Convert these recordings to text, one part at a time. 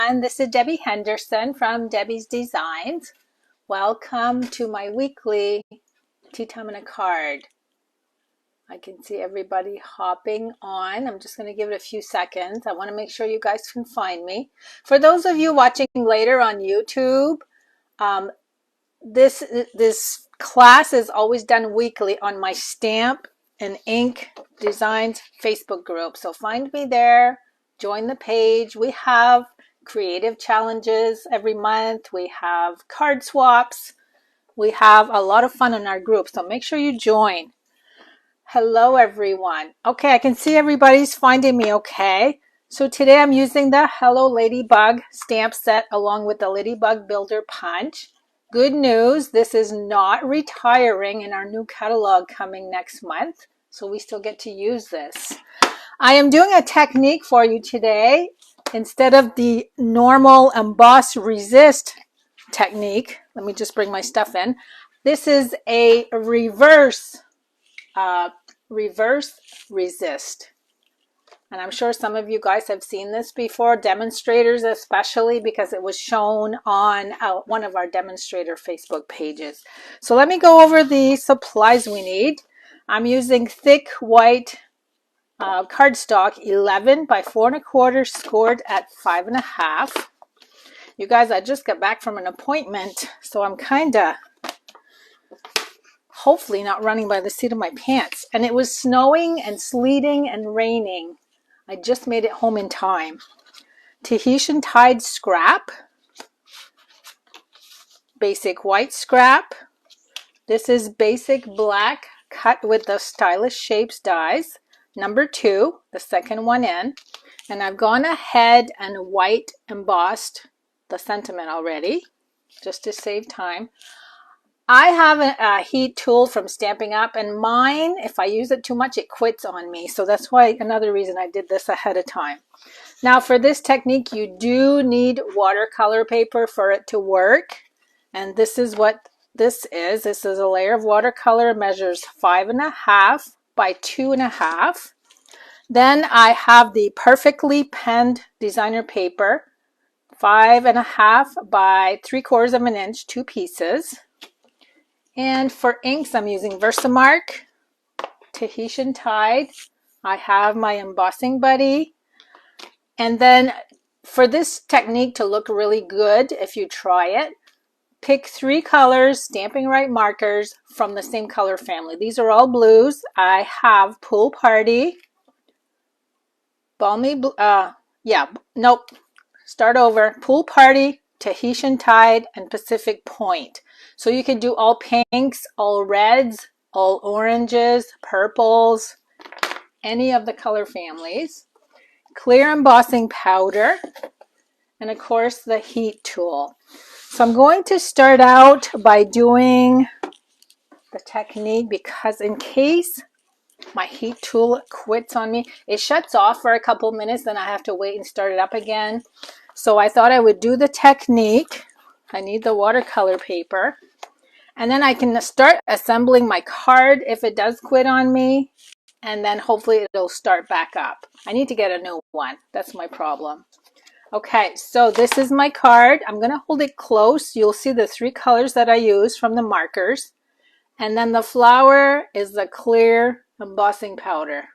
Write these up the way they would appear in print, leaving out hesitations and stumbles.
This is Debbie Henderson from Debbie's Designs. Welcome to my weekly Tea Time and a Card. I can see everybody hopping on. I'm just going to give it a few seconds. I want to make sure you guys can find me. For those of you watching later on YouTube, this class is always done weekly on my Stamp and Ink Designs Facebook group. So find me there, join the page. We have creative challenges every month. We have card swaps. We have a lot of fun in our group. So make sure you join. Hello, everyone. Okay, I can see everybody's finding me okay. So today I'm using the Hello Ladybug stamp set along with the Ladybug Builder Punch. Good news, this is not retiring in our new catalog coming next month, so we still get to use this. I am doing a technique for you today. Instead of the normal emboss resist technique, let me just bring my stuff in. This is a reverse resist. And I'm sure some of you guys have seen this before, demonstrators especially, because it was shown on one of our demonstrator Facebook pages. So let me go over the supplies we need. I'm using thick white cardstock, 11 by 4 1/4, scored at 5 1/2. You guys, I just got back from an appointment, so I'm kind of hopefully not running by the seat of my pants. And it was snowing and sleeting and raining. I just made it home in time. Tahitian Tide scrap, basic white scrap. This is basic black cut with the stylish shapes dies. Number 2, the second one in. And I've gone ahead and white embossed the sentiment already, just to save time. I have a heat tool from Stampin' Up, and mine, if I use it too much, it quits on me. So that's why another reason I did this ahead of time. Now for this technique, you do need watercolor paper for it to work. And this is what this is. This is a layer of watercolor, measures 5 1/2 by 2 1/2. Then I have the perfectly penned designer paper, 5 1/2 by 3/4 of an inch, 2 pieces. And for inks, I'm using Versamark, Tahitian Tide. I have my embossing buddy. And then for this technique to look really good, if you try it, pick 3 colors, Stampin' Right markers from the same color family. These are all blues. I have Pool Party, Balmy, start over. Pool Party, Tahitian Tide, and Pacific Point. So you can do all pinks, all reds, all oranges, purples, any of the color families. Clear embossing powder, and of course the heat tool. So I'm going to start out by doing the technique, because in case my heat tool quits on me, it shuts off for a couple minutes, then I have to wait and start it up again. So I thought I would do the technique. I need the watercolor paper. And then I can start assembling my card if it does quit on me. And then hopefully it'll start back up. I need to get a new one. That's my problem. Okay, so this is my card. I'm going to hold it close. You'll see the 3 colors that I use from the markers. And then the flower is the clear embossing powder.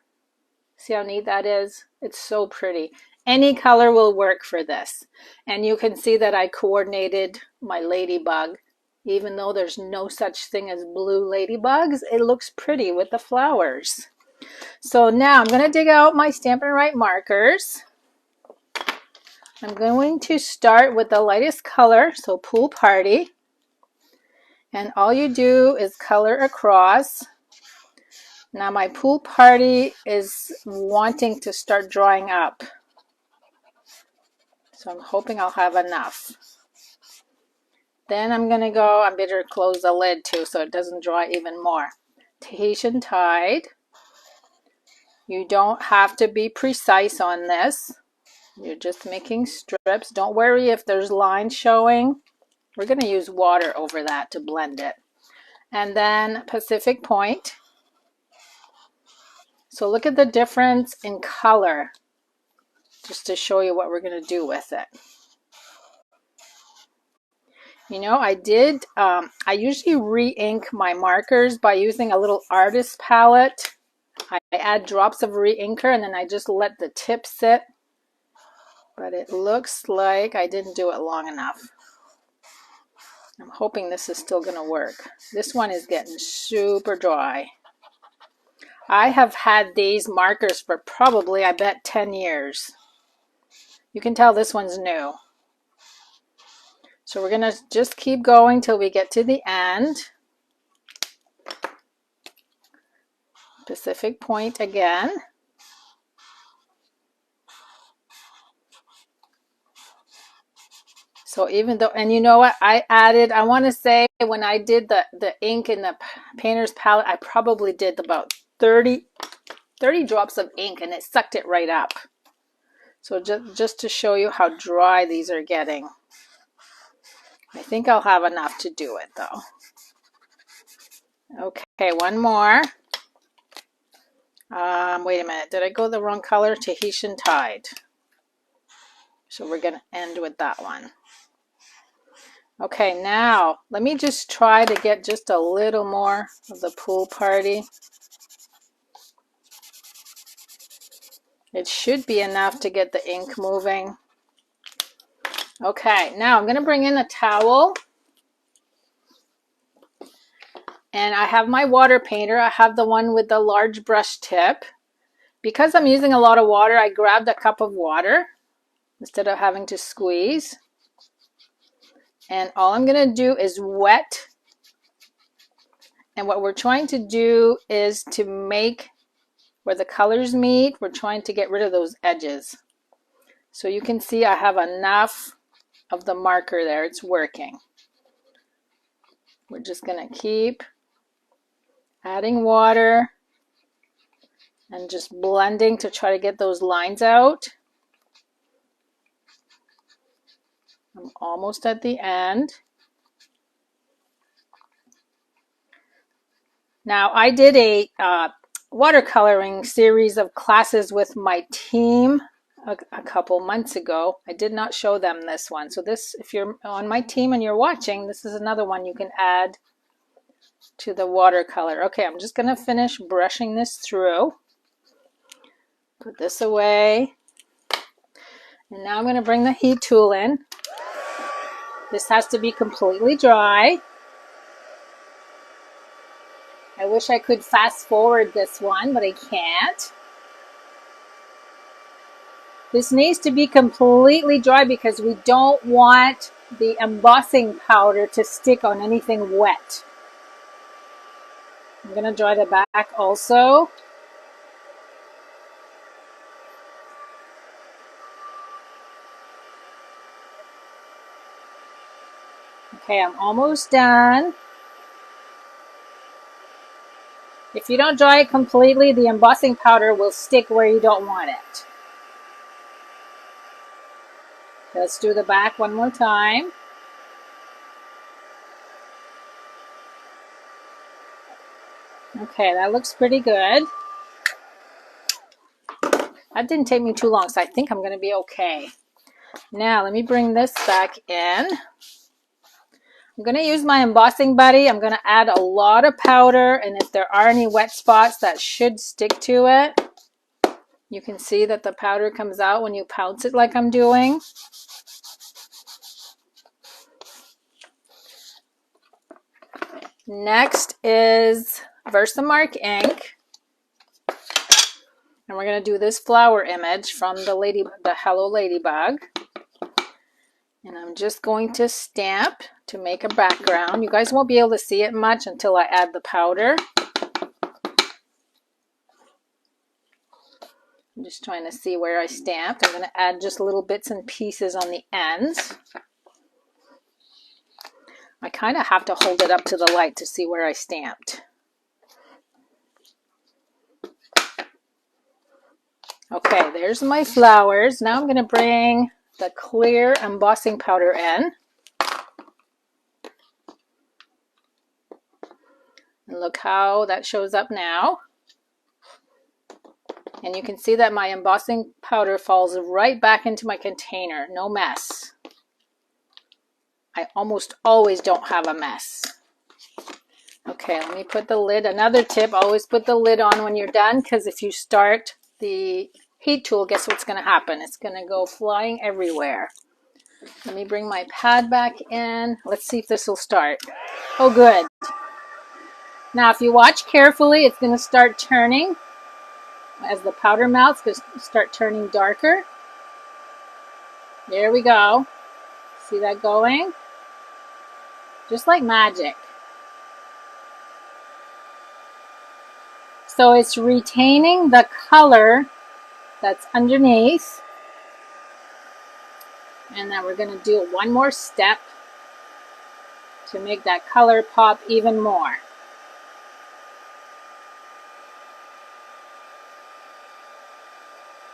See how neat that is? It's so pretty. Any color will work for this. And you can see that I coordinated my ladybug. Even though there's no such thing as blue ladybugs, it looks pretty with the flowers. So now I'm going to dig out my Stampin' Right markers. I'm going to start with the lightest color, so Pool Party. And all you do is color across. Now my Pool Party is wanting to start drying up. So I'm hoping I'll have enough. Then I'm going to go, I better close the lid too so it doesn't dry even more. Tahitian Tide. You don't have to be precise on this. You're just making strips. Don't worry if there's lines showing. We're going to use water over that to blend it. And then Pacific Point. So look at the difference in color, just to show you what we're going to do with it. You know, I usually re-ink my markers by using a little artist palette. I add drops of re-inker and then I just let the tip sit. But it looks like I didn't do it long enough. I'm hoping this is still going to work. This one is getting super dry. I have had these markers for probably, I bet, 10 years. You can tell this one's new. So we're going to just keep going till we get to the end. Pacific Point again. So even though, and you know what, I want to say when I did the ink in the painter's palette, I probably did about 30 drops of ink and it sucked it right up. So just to show you how dry these are getting. I think I'll have enough to do it though. Okay, one more. Wait a minute, did I go the wrong color? Tahitian Tide. So we're going to end with that one. Okay, now let me just try to get just a little more of the pool party. It should be enough to get the ink moving. Okay, now I'm going to bring in a towel. And I have my water painter. I have the one with the large brush tip. Because I'm using a lot of water, I grabbed a cup of water instead of having to squeeze. And all I'm going to do is wet. And what we're trying to do is to make where the colors meet, we're trying to get rid of those edges. So you can see I have enough of the marker there. It's working. We're just going to keep adding water and just blending to try to get those lines out. I'm almost at the end. Now I did a watercoloring series of classes with my team a couple months ago. I did not show them this one. So this, if you're on my team and you're watching, this is another one you can add to the watercolor. Okay, I'm just going to finish brushing this through. Put this away. And now I'm going to bring the heat tool in. This has to be completely dry. I wish I could fast forward this one, but I can't. This needs to be completely dry because we don't want the embossing powder to stick on anything wet. I'm going to dry the back also. Okay, I'm almost done. If you don't dry it completely, the embossing powder will stick where you don't want it. Let's do the back one more time. Okay, that looks pretty good. That didn't take me too long, so I think I'm going to be okay. Now, let me bring this back in. I'm going to use my embossing buddy. I'm going to add a lot of powder, and if there are any wet spots, that should stick to it. You can see that the powder comes out when you pounce it like I'm doing. Next is Versamark ink. And we're going to do this flower image from the Hello Ladybug. And I'm just going to stamp to make a background. You guys won't be able to see it much until I add the powder. I'm just trying to see where I stamped. I'm going to add just little bits and pieces on the ends. I kind of have to hold it up to the light to see where I stamped. Okay, there's my flowers. Now I'm going to bring the clear embossing powder in. And look how that shows up now. And you can see that my embossing powder falls right back into my container. No mess. I almost always don't have a mess. Okay, let me put the lid. Another tip, always put the lid on when you're done, because if you start the heat tool, guess what's going to happen? It's going to go flying everywhere. Let me bring my pad back in. Let's see if this will start. Oh, good. Now, if you watch carefully, it's going to start turning. As the powder melts, it's going to start turning darker. There we go. See that going? Just like magic. So it's retaining the color that's underneath. And then we're going to do one more step to make that color pop even more.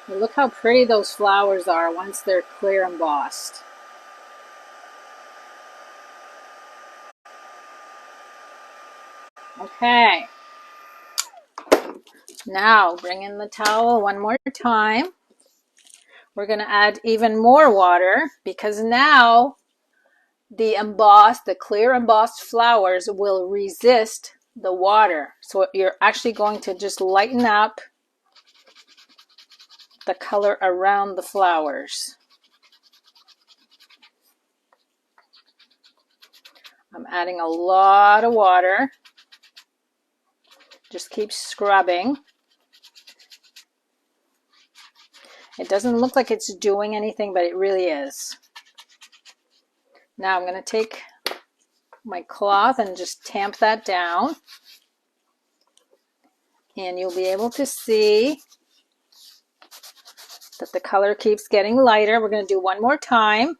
And look how pretty those flowers are once they're clear embossed. Okay. Now bring in the towel one more time. We're going to add even more water because now the clear embossed flowers will resist the water. So you're actually going to just lighten up the color around the flowers. I'm adding a lot of water. Just keep scrubbing. It doesn't look like it's doing anything, but it really is. Now I'm going to take my cloth and just tamp that down. And you'll be able to see that the color keeps getting lighter. We're going to do one more time.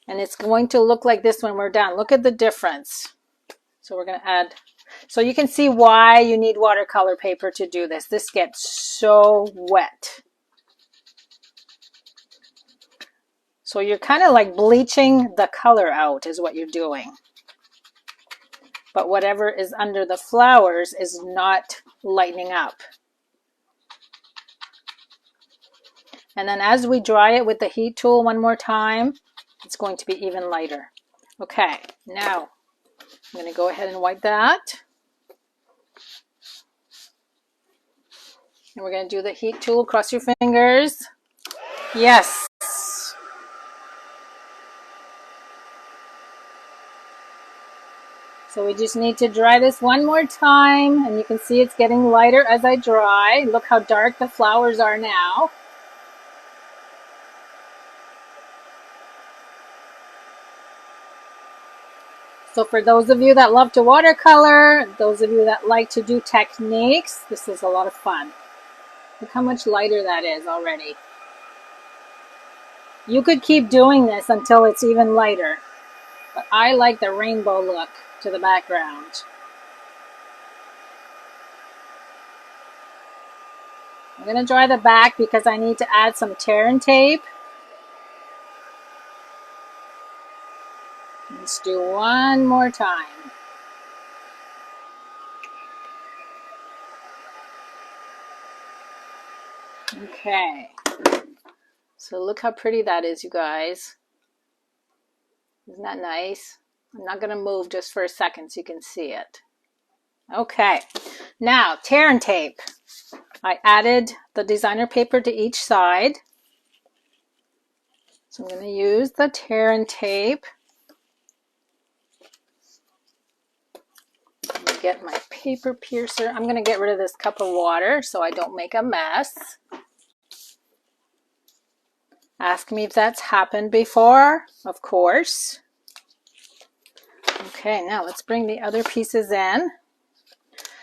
And it's going to look like this when we're done. Look at the difference. So we're going to add, so you can see why you need watercolor paper to do this. This gets so wet. So you're kind of like bleaching the color out is what you're doing. But whatever is under the flowers is not lightening up. And then as we dry it with the heat tool one more time, it's going to be even lighter. Okay, now I'm going to go ahead and wipe that. And we're going to do the heat tool. Cross your fingers. Yes. So we just need to dry this one more time. And you can see it's getting lighter as I dry. Look how dark the flowers are now. So for those of you that love to watercolor, those of you that like to do techniques, this is a lot of fun. Look how much lighter that is already. You could keep doing this until it's even lighter, but I like the rainbow look to the background. I'm going to dry the back because I need to add some tear and tape. Let's do one more time. Okay. So look how pretty that is, you guys. Isn't that nice? I'm not going to move just for a second so you can see it. Okay. Now, tear and tape. I added the designer paper to each side. So I'm going to use the tear and tape. Get my paper piercer. I'm going to get rid of this cup of water so I don't make a mess. Ask me if that's happened before. Of course. Okay, now let's bring the other pieces in.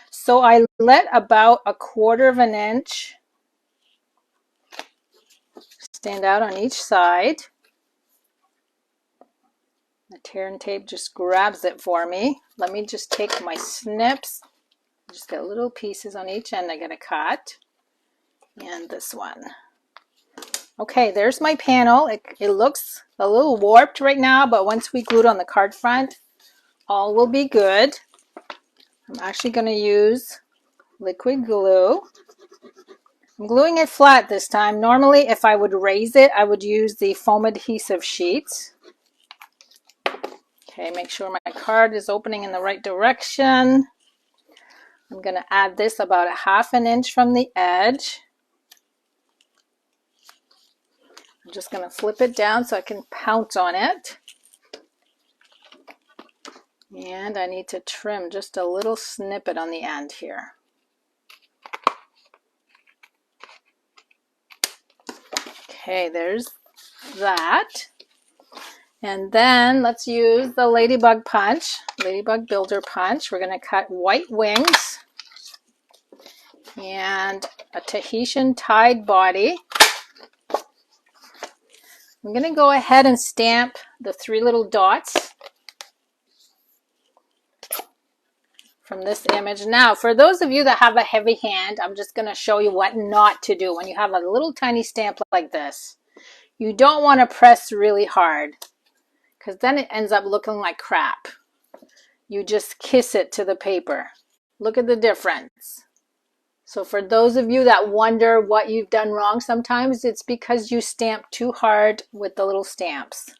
So I let about 1/4 of an inch stand out on each side. The tear and tape just grabs it for me. Let me just take my snips. Just get little pieces on each end I gotta cut. And this one. Okay, there's my panel. It looks a little warped right now, but once we glue it on the card front, all will be good. I'm actually going to use liquid glue. I'm gluing it flat this time. Normally, if I would raise it, I would use the foam adhesive sheets. Okay, make sure my card is opening in the right direction. I'm going to add this about a 1/2 inch from the edge. I'm just going to flip it down so I can pounce on it. And I need to trim just a little snippet on the end here. Okay, there's that. And then let's use the Ladybug punch, Ladybug Builder punch. We're going to cut white wings and a Tahitian tied body. I'm going to go ahead and stamp the 3 little dots from this image. Now, for those of you that have a heavy hand, I'm just going to show you what not to do when you have a little tiny stamp like this. You don't want to press really hard, because then it ends up looking like crap. You just kiss it to the paper. Look at the difference. So for those of you that wonder what you've done wrong, sometimes it's because you stamp too hard with the little stamps.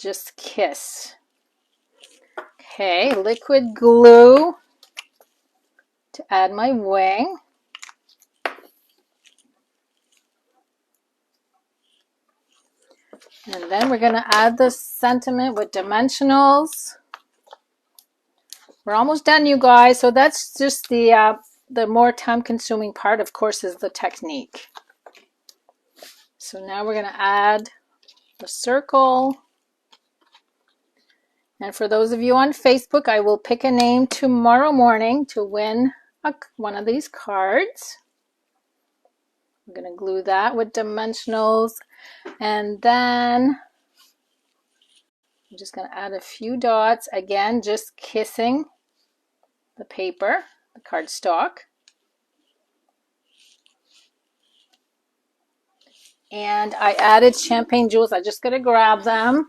Just kiss. Okay, liquid glue to add my wing. And then we're going to add the sentiment with dimensionals. We're almost done, you guys. So that's just the more time-consuming part, of course, is the technique. So now we're going to add the circle. And for those of you on Facebook, I will pick a name tomorrow morning to win one of these cards. I'm going to glue that with dimensionals. And then I'm just going to add a few dots. Again, just kissing the paper, the cardstock. And I added champagne jewels. I just got to grab them.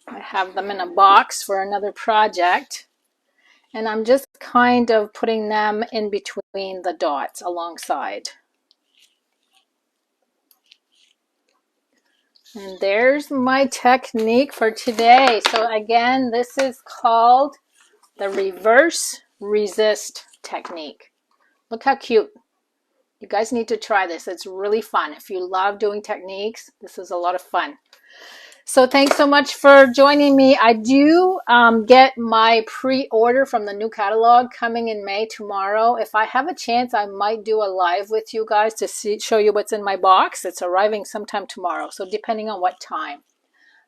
I have them in a box for another project. And I'm just kind of putting them in between the dots alongside. And there's my technique for today. So again, this is called the reverse resist technique. Look how cute. You guys need to try this. It's really fun. If you love doing techniques, this is a lot of fun. So thanks so much for joining me. I do get my pre-order from the new catalog coming in May tomorrow. If I have a chance, I might do a live with you guys to show you what's in my box. It's arriving sometime tomorrow, so depending on what time.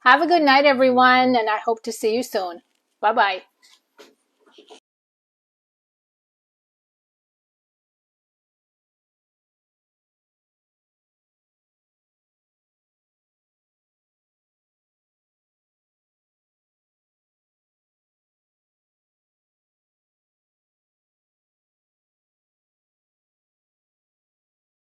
Have a good night, everyone, and I hope to see you soon. Bye-bye.